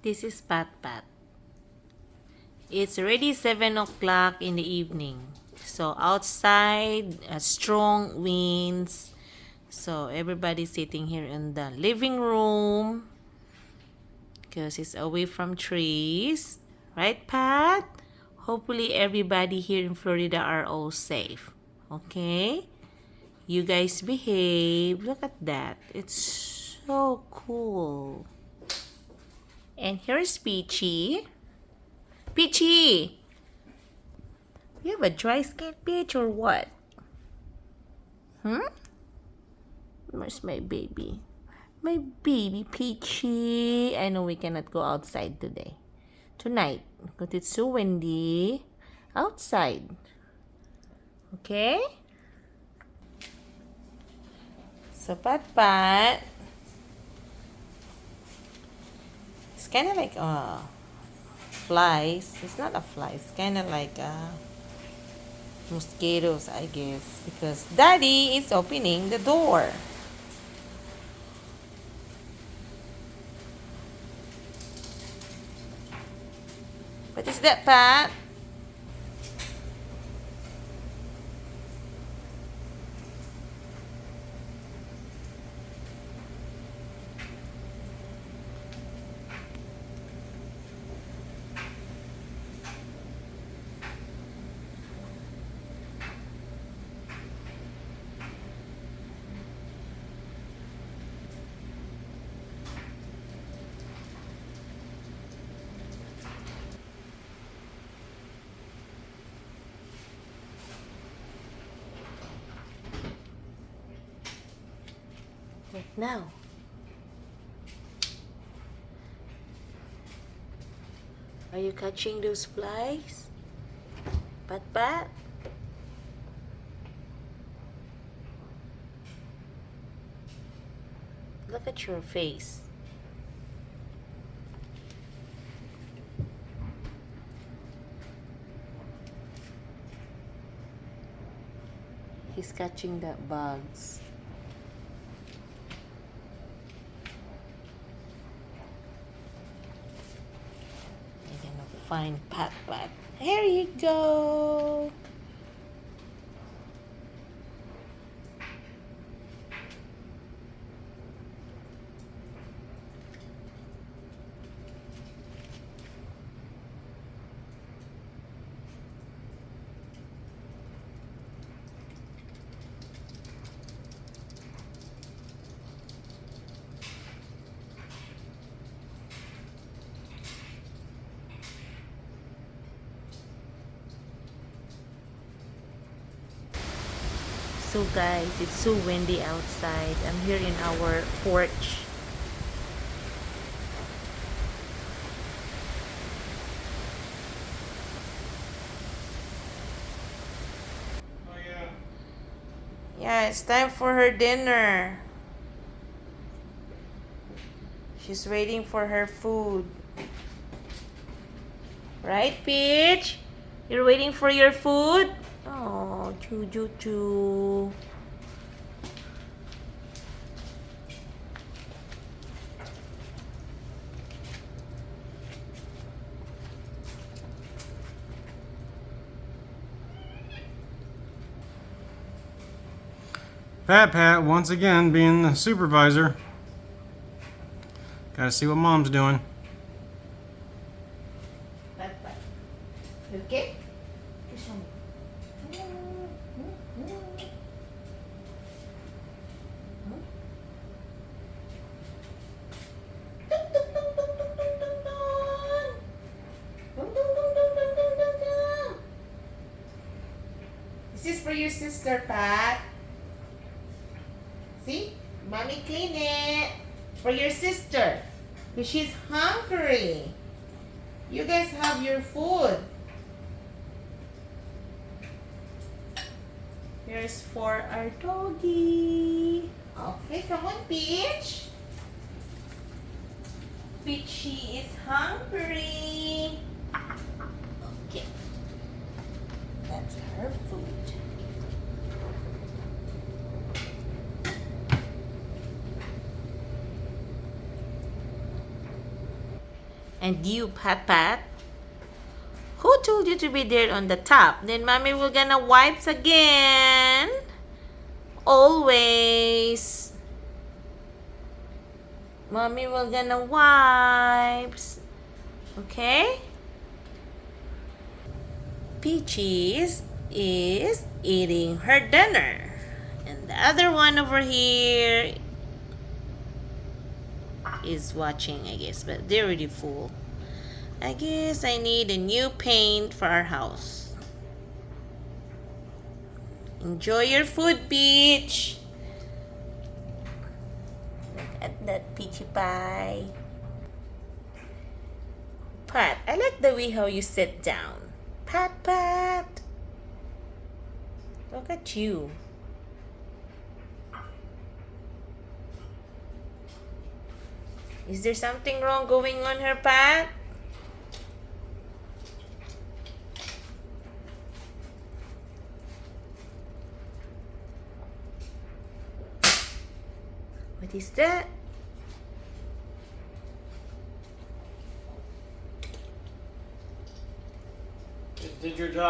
This is Pat Pat. It's already 7 o'clock in the evening. So outside, strong winds. So everybody's sitting here in the living room because it's away from trees. Right, Pat? Hopefully everybody here in Florida are all safe. Okay? You guys behave. Look at that. It's so cool. And here's Peachy. Peachy! You have a dry skin, Peach, or what? Where's my baby? My baby Peachy. I know we cannot go outside today. Tonight, because it's so windy outside. Okay? So, Pat Pat. It's kind of like flies. It's not a fly. It's kind of like mosquitoes, I guess. Because Daddy is opening the door. What is that, Pat? What now? Are you catching those flies? Pat Pat? Look at your face. He's catching the bugs. You're gonna find Pat Pat. Here you go. So guys, it's so windy outside. I'm here in our porch. Oh yeah. Yeah, it's time for her dinner. She's waiting for her food. Right, Peach? You're waiting for your food? Oh, choo choo choo. Pat Pat once again being the supervisor. Gotta see what Mom's doing. Pat Pat. Okay? This is for your sister, Pat. See? Mommy clean it. For your sister. Because she's hungry. You guys have your food. Here's for our doggy. Okay, come on, Peach. Peachy is hungry. Okay. That's her food. And you, Pat Pat? Who told you to be there on the top? Then mommy will gonna wipes again. Always. Mommy will gonna wipes. Okay? Peaches is eating her dinner. And the other one over here is watching, I guess. But they're already full. I guess I need a new paint for our house. Enjoy your food, Peach. Look at that peachy pie. Pat, I like the way how you sit down. Pat, Pat. Look at you. Is there something wrong going on here, Pat? What is that? Did your job.